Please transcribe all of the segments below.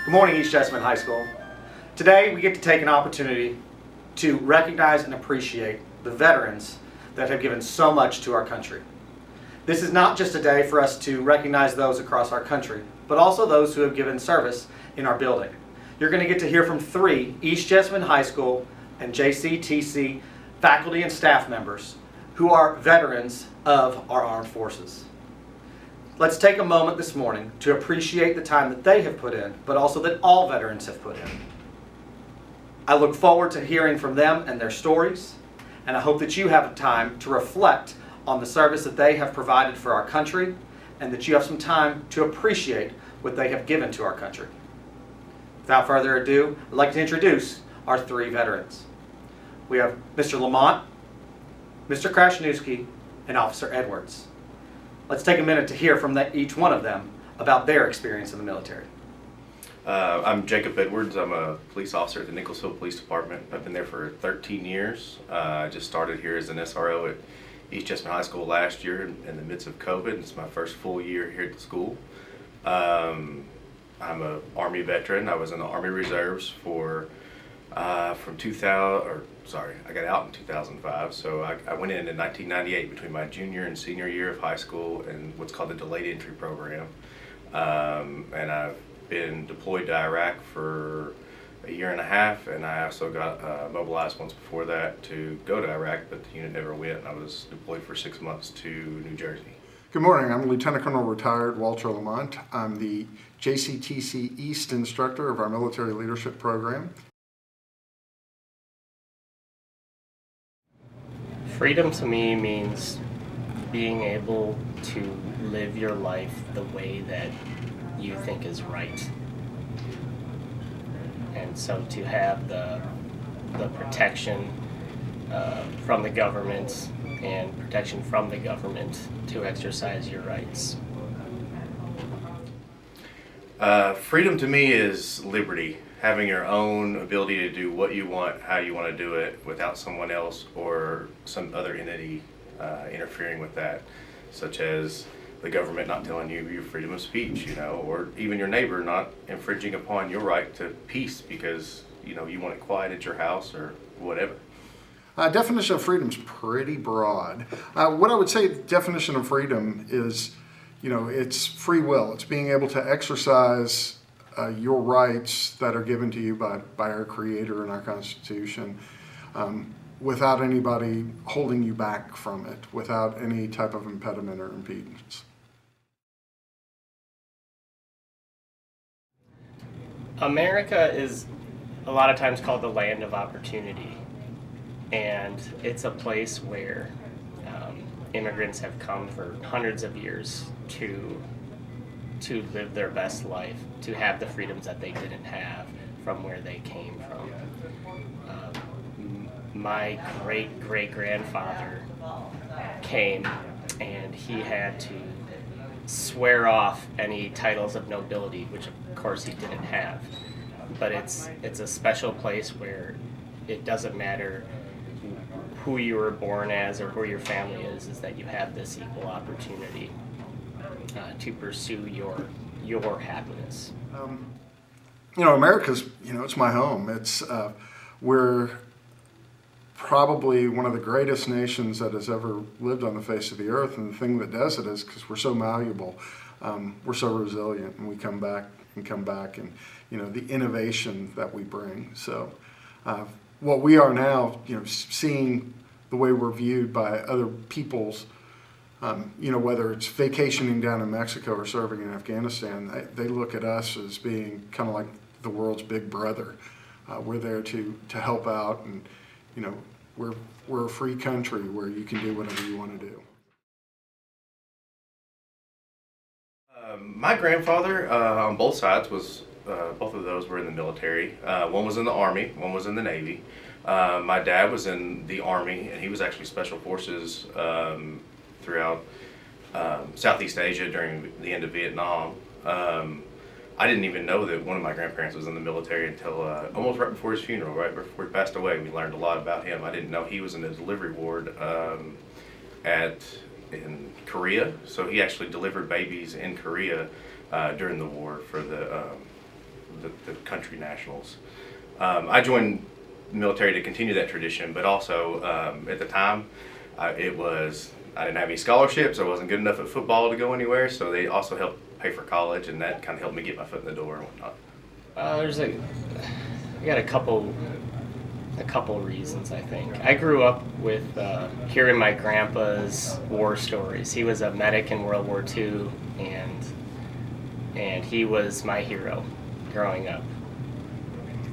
Good morning, East Jessamine High School. Today we get to take an opportunity to recognize and appreciate the veterans that have given so much to our country. This is not just a day for us to recognize those across our country, but also those who have given service in our building. You're going to get to hear from 3 East Jessamine High School and JCTC faculty and staff members who are veterans of our armed forces. Let's take a moment this morning to appreciate the time that they have put in, but also that all veterans have put in. I look forward to hearing from them and their stories, and I hope that you have time to reflect on the service that they have provided for our country, and that you have some time to appreciate what they have given to our country. Without further ado, I'd like to introduce our 3 veterans. We have Mr. Lamont, Mr. Krasniewski, and Officer Edwards. Let's take a minute to hear from each one of them about their experience in the military. I'm Jacob Edwards. I'm a police officer at the Nicholasville Police Department. I've been there for 13 years. I just started here as an SRO at East Jessamine High School last year in the midst of COVID. It's my first full year here at the school. I'm an Army veteran. I was in the Army Reserves I got out in 2005, so I went in 1998 between my junior and senior year of high school in what's called the Delayed Entry Program. And I've been deployed to Iraq for a year and a half, and I also got mobilized once before that to go to Iraq, but the unit never went. I was deployed for 6 months to New Jersey. Good morning. I'm Lieutenant Colonel retired Walter Lamont. I'm the JCTC East instructor of our military leadership program. Freedom to me means being able to live your life the way that you think is right. And so to have the protection from the government and protection from the government to exercise your rights. Freedom to me is liberty. Having your own ability to do what you want, how you want to do it, without someone else or some other entity interfering with that, such as the government not telling you your freedom of speech, or even your neighbor not infringing upon your right to peace because, you want it quiet at your house or whatever. Definition of freedom is pretty broad. What I would say the definition of freedom is, it's free will. It's being able to exercise your rights that are given to you by our Creator and our Constitution without anybody holding you back from it, without any type of impediment or impedance. America is a lot of times called the land of opportunity, and it's a place where immigrants have come for hundreds of years to live their best life, to have the freedoms that they didn't have from where they came from. My great-great-grandfather came, and he had to swear off any titles of nobility, which of course he didn't have. But it's a special place where it doesn't matter who you were born as or who your family is that you have this equal opportunity to pursue your happiness. America's, it's my home. We're probably one of the greatest nations that has ever lived on the face of the earth, and the thing that does it is because we're so malleable, we're so resilient, and we come back, and the innovation that we bring. So what we are now, seeing the way we're viewed by other peoples, whether it's vacationing down in Mexico or serving in Afghanistan, they look at us as being kind of like the world's big brother. We're there to help out, and we're a free country where you can do whatever you want to do. My grandfather on both sides both of those were in the military. One was in the Army, one was in the Navy. My dad was in the Army, and he was actually Special Forces throughout Southeast Asia during the end of Vietnam. I didn't even know that one of my grandparents was in the military until almost right before his funeral, right before he passed away. We learned a lot about him. I didn't know he was in the delivery ward in Korea. So he actually delivered babies in Korea during the war for the the country nationals. I joined the military to continue that tradition, but also at the time, I didn't have any scholarships. I wasn't good enough at football to go anywhere, so they also helped pay for college, and that kind of helped me get my foot in the door and whatnot. I got a couple reasons, I think. I grew up with hearing my grandpa's war stories. He was a medic in World War II, and he was my hero growing up.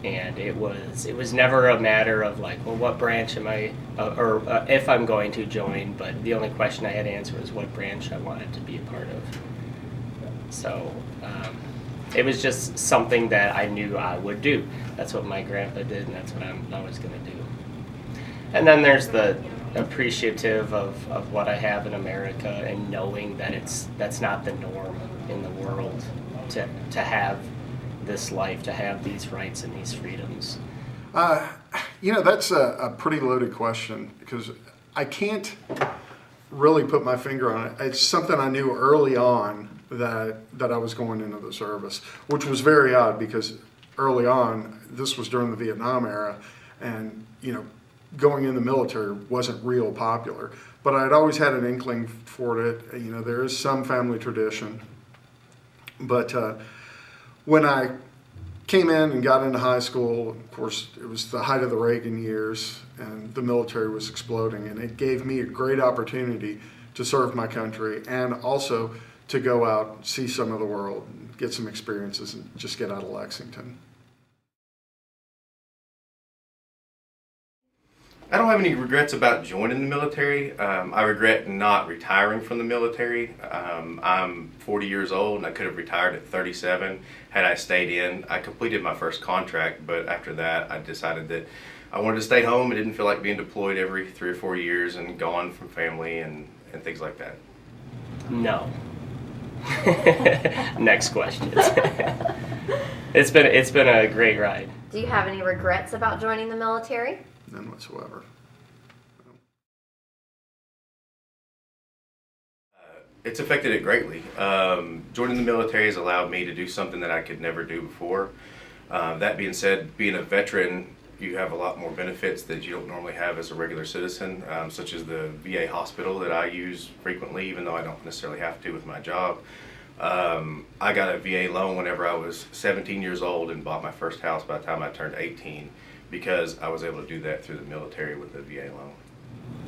And it was never a matter of like, well, what branch am I, or if I'm going to join, but the only question I had to answer was what branch I wanted to be a part of. So it was just something that I knew I would do. That's what my grandpa did, and that's what I'm always going to do. And then there's the appreciative of what I have in America and knowing that that's not the norm in the world to have this life, to have these rights and these freedoms. That's a pretty loaded question because I can't really put my finger on it. It's something I knew early on that I was going into the service, which was very odd because early on, this was during the Vietnam era, and going in the military wasn't real popular. But I'd always had an inkling for it. There is some family tradition. But when I came in and got into high school, of course, it was the height of the Reagan years, and the military was exploding, and it gave me a great opportunity to serve my country and also to go out, see some of the world, get some experiences, and just get out of Lexington. I don't have any regrets about joining the military. I regret not retiring from the military. I'm 40 years old and I could have retired at 37 had I stayed in. I completed my first contract, but after that I decided that I wanted to stay home. I didn't feel like being deployed every 3 or 4 years and gone from family and things like that. No. Next question. It's been a great ride. Do you have any regrets about joining the military? None whatsoever. It's affected it greatly. Joining the military has allowed me to do something that I could never do before. That being said, being a veteran, you have a lot more benefits that you don't normally have as a regular citizen, such as the VA hospital that I use frequently, even though I don't necessarily have to with my job. I got a VA loan whenever I was 17 years old and bought my first house by the time I turned 18 because I was able to do that through the military with the VA loan.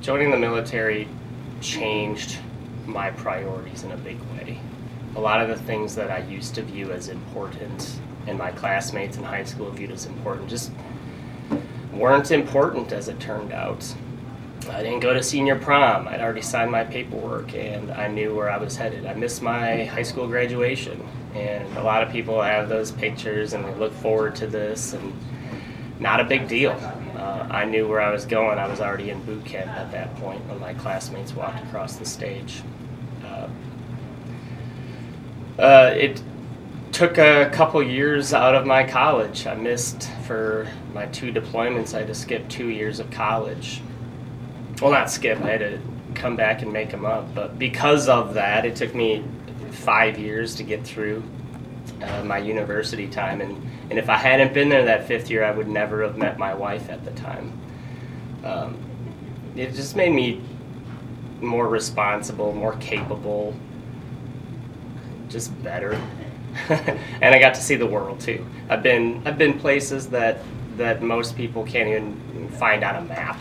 Joining the military changed my priorities in a big way. A lot of the things that I used to view as important and my classmates in high school viewed as important just weren't important as it turned out. I didn't go to senior prom. I'd already signed my paperwork and I knew where I was headed. I missed my high school graduation, and a lot of people have those pictures and they look forward to this, and not a big deal. I knew where I was going. I was already in boot camp at that point when my classmates walked across the stage. It took a couple years out of my college. I missed, for my 2 deployments, I had to skip 2 years of college. Well, not skip, I had to come back and make them up. But because of that, it took me 5 years to get through my university time. And if I hadn't been there that 5th year, I would never have met my wife at the time. It just made me more responsible, more capable, just better. And I got to see the world too. I've been places that most people can't even find on a map.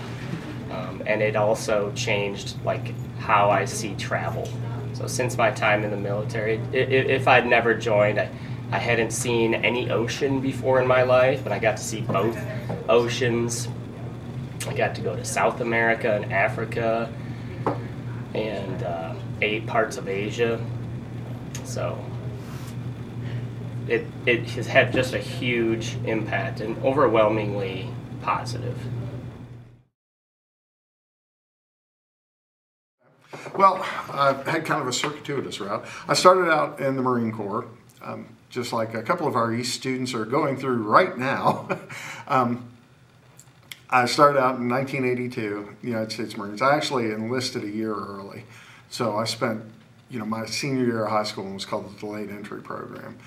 And it also changed like how I see travel. So since my time in the military, if I'd never joined, I hadn't seen any ocean before in my life, but I got to see both oceans. I got to go to South America and Africa and 8 parts of Asia. So it has had just a huge impact and overwhelmingly positive. Well, I've had kind of a circuitous route. I started out in the Marine Corps, just like a couple of our East students are going through right now. I started out in 1982, United States Marines. I actually enlisted a year early. So I spent, my senior year of high school, and it was called the Delayed Entry Program.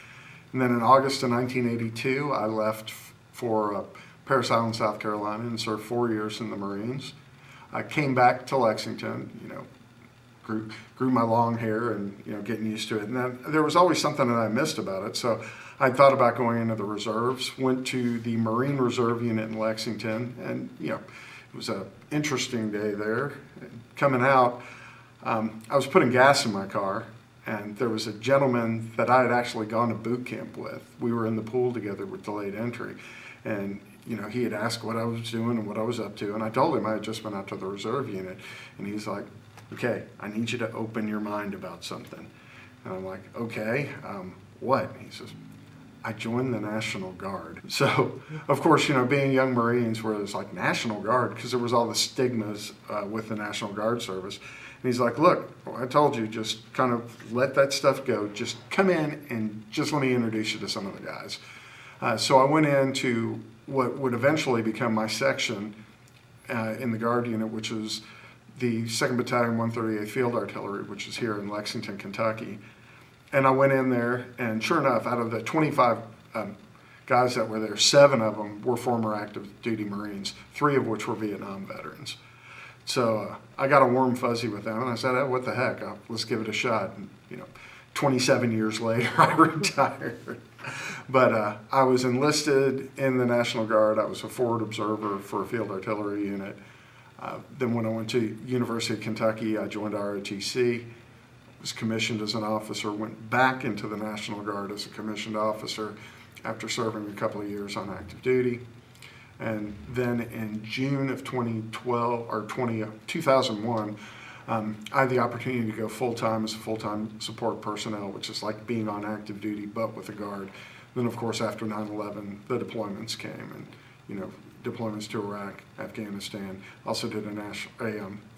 And then in August of 1982, I left for Parris Island, South Carolina, and served 4 years in the Marines. I came back to Lexington, grew my long hair and, getting used to it. And then there was always something that I missed about it. So I thought about going into the reserves, went to the Marine Reserve Unit in Lexington, and, it was an interesting day there. Coming out, I was putting gas in my car, and there was a gentleman that I had actually gone to boot camp with. We were in the pool together with delayed entry. And, he had asked what I was doing and what I was up to. And I told him I had just been out to the reserve unit. And he's like, okay, I need you to open your mind about something. And I'm like, okay, what? And he says, I joined the National Guard. So, of course, being young Marines, where there's like National Guard, because there was all the stigmas with the National Guard service. And he's like, look, I told you, just kind of let that stuff go. Just come in and just let me introduce you to some of the guys. So I went into what would eventually become my section in the Guard unit, which was the 2nd Battalion, 138th Field Artillery, which is here in Lexington, Kentucky. And I went in there, and sure enough, out of the 25 guys that were there, 7 of them were former active duty Marines, 3 of which were Vietnam veterans. So I got a warm fuzzy with them, and I said, what the heck, let's give it a shot. And, 27 years later, I retired. But I was enlisted in the National Guard. I was a forward observer for a field artillery unit. Then when I went to University of Kentucky, I joined ROTC, was commissioned as an officer, went back into the National Guard as a commissioned officer after serving a couple of years on active duty. And then in June of 2001, I had the opportunity to go full-time as a full-time support personnel, which is like being on active duty, but with the Guard. Then, of course, after 9/11, the deployments came, and, deployments to Iraq, Afghanistan. Also did a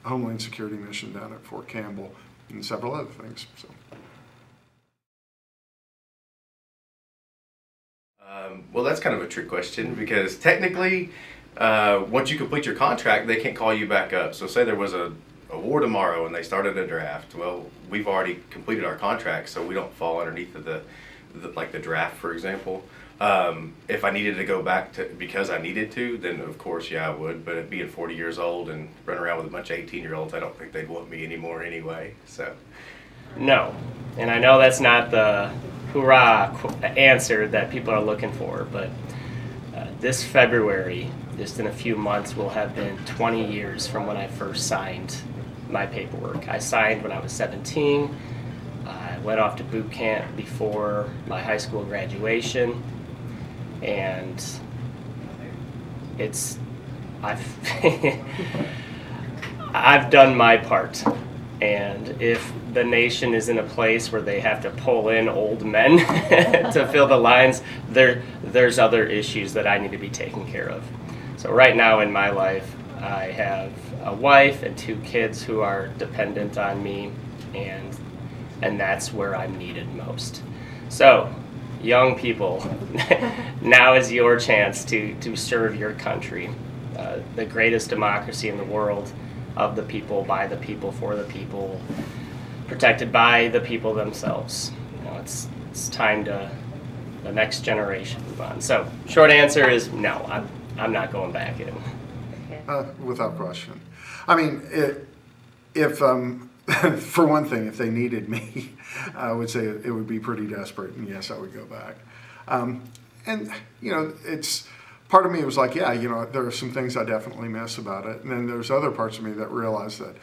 Homeland Security mission down at Fort Campbell, and several other things. So. Well, that's kind of a trick question, because technically, once you complete your contract, they can't call you back up. So say there was a war tomorrow and they started a draft. Well, we've already completed our contract, so we don't fall underneath of the draft, for example. If I needed to go back because I needed to, then of course, yeah, I would. But being 40 years old and running around with a bunch of 18-year-olds, I don't think they'd want me anymore anyway. So. No, and I know that's not the hoorah answer that people are looking for, but this February, just in a few months, will have been 20 years from when I first signed my paperwork. I signed when I was 17. I went off to boot camp before my high school graduation, and I've done my part. And if the nation is in a place where they have to pull in old men to fill the lines, there's other issues that I need to be taken care of. So right now in my life, I have a wife and 2 kids who are dependent on me, and that's where I'm needed most. So, young people, now is your chance to serve your country. The greatest democracy in the world, of the people, by the people, for the people, protected by the people themselves. It's time to the next generation move on. So, short answer is no. I'm not going back in. Without question. I mean, if for one thing, if they needed me, I would say it would be pretty desperate, and yes, I would go back. And it's. Part of me was like, yeah, there are some things I definitely miss about it. And then there's other parts of me that realize that,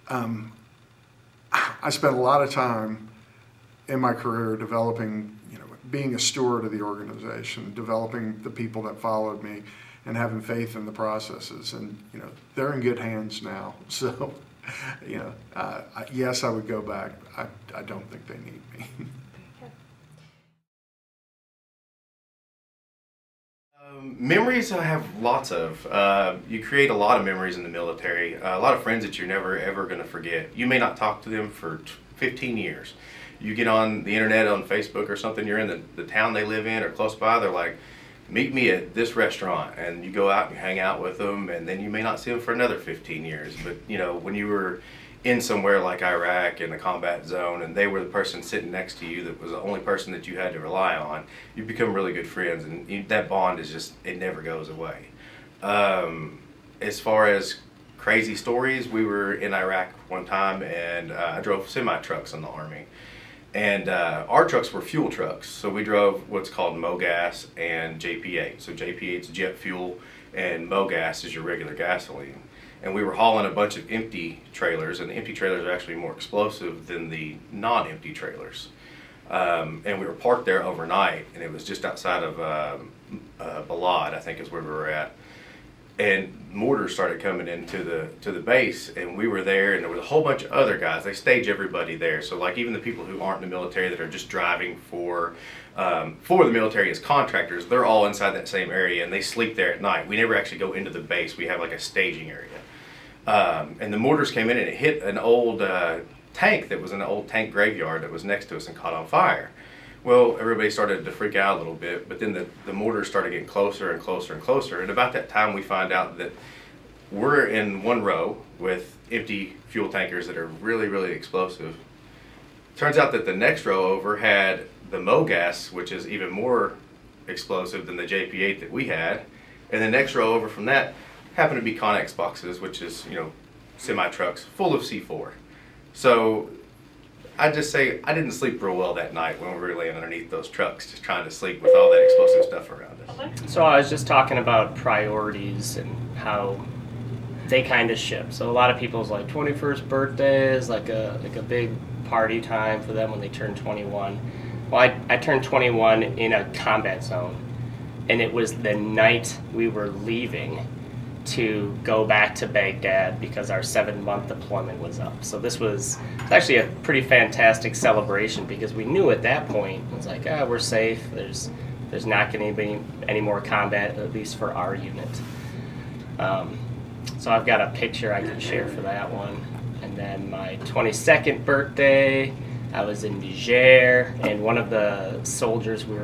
I spent a lot of time in my career developing, being a steward of the organization, developing the people that followed me, and having faith in the processes. And, they're in good hands now. So, yes, I would go back. I don't think they need me. Memories I have lots of. You create a lot of memories in the military. A lot of friends that you're never ever going to forget. You may not talk to them for 15 years. You get on the internet, on Facebook or something, you're in the town they live in or close by, they're like, meet me at this restaurant, and you go out and you hang out with them, and then you may not see them for another 15 years. But when you were in somewhere like Iraq in a combat zone, and they were the person sitting next to you that was the only person that you had to rely on, you become really good friends, and that bond is just, it never goes away. As far as crazy stories, we were in Iraq one time, and I drove semi-trucks in the Army. And our trucks were fuel trucks, so we drove what's called MoGas and JP8. So JP8 is jet fuel, and MoGas is your regular gasoline. And we were hauling a bunch of empty trailers, and the empty trailers are actually more explosive than the non-empty trailers. And we were parked there overnight, and it was just outside of Balad, I think is where we were at. And mortars started coming into the base, and we were there, and there was a whole bunch of other guys. They stage everybody there, so like even the people who aren't in the military that are just driving for the military as contractors, they're all inside that same area, and they sleep there at night. We never actually go into the base. We have like a staging area. And the mortars came in, and it hit an old tank that was in an old tank graveyard that was next to us and caught on fire. Well, everybody started to freak out a little bit, but then the mortars started getting closer and closer and closer. And about that time, we find out that we're in one row with empty fuel tankers that are really, really explosive. Turns out that the next row over had the MoGas, which is even more explosive than the JP8 that we had. And the next row over from that happened to be Connex boxes, which is, semi-trucks full of C4. So I just say I didn't sleep real well that night when we were laying underneath those trucks, just trying to sleep with all that explosive stuff around us. So I was just talking about priorities and how they kind of shift. So a lot of people's like 21st birthday is like a big party time for them when they turn 21. Well, I turned 21 in a combat zone, and it was the night we were leaving to go back to Baghdad because our 7-month deployment was up. So it's actually a pretty fantastic celebration because we knew at that point, it was like, we're safe. There's not going to be any more combat, at least for our unit. So I've got a picture I can share for that one. And then my 22nd birthday, I was in Niger, and one of the soldiers we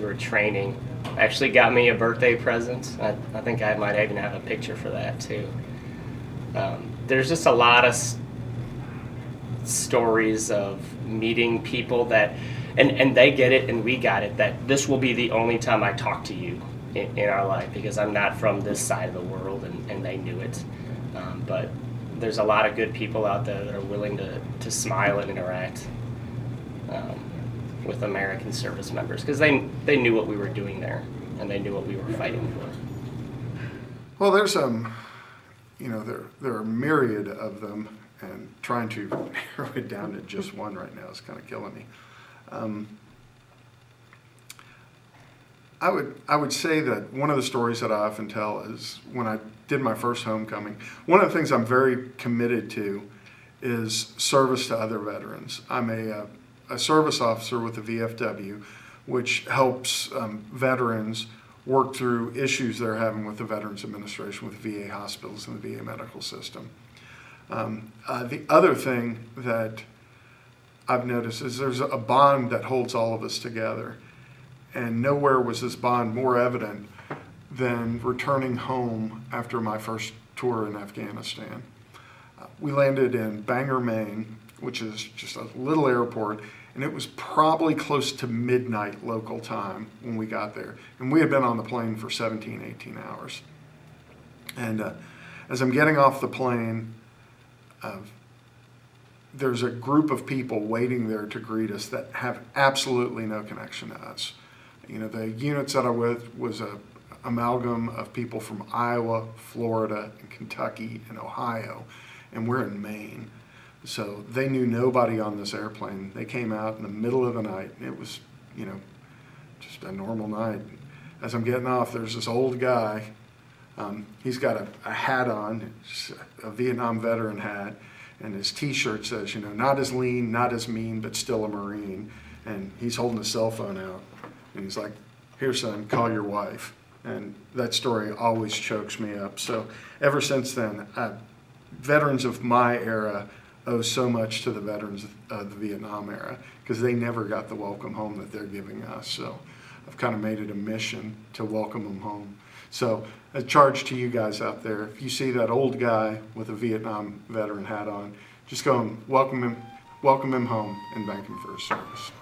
were training actually got me a birthday present. I think I might even have a picture for that too. There's just a lot of stories of meeting people that, and they get it and we got it, that this will be the only time I talk to you in our life because I'm not from this side of the world, and they knew it. But there's a lot of good people out there that are willing to smile and interact with American service members because they knew what we were doing there and they knew what we were fighting for. Well, there's there are myriad of them, and trying to narrow it down to just one right now is kind of killing me. I would say that one of the stories that I often tell is when I did my first homecoming, one of the things I'm very committed to is service to other veterans. I'm a service officer with the VFW, which helps veterans work through issues they're having with the Veterans Administration, with VA hospitals and the VA medical system. The other thing that I've noticed is there's a bond that holds all of us together. And nowhere was this bond more evident than returning home after my first tour in Afghanistan. We landed in Bangor, Maine, which is just a little airport, and it was probably close to midnight local time when we got there. And we had been on the plane for 17, 18 hours. And as I'm getting off the plane, there's a group of people waiting there to greet us that have absolutely no connection to us. The units that I was a amalgam of people from Iowa, Florida, and Kentucky, and Ohio, and we're in Maine. So they knew nobody on this airplane. They came out in the middle of the night. It was, just a normal night. As I'm getting off, there's this old guy. He's got a hat on, a Vietnam veteran hat, and his T-shirt says, not as lean, not as mean, but still a Marine. And he's holding a cell phone out. And he's like, "Here, son, call your wife." And that story always chokes me up. So ever since then, veterans of my era owe so much to the veterans of the Vietnam era because they never got the welcome home that they're giving us. So I've kind of made it a mission to welcome them home. So a charge to you guys out there, if you see that old guy with a Vietnam veteran hat on, just go and welcome him home and thank him for his service.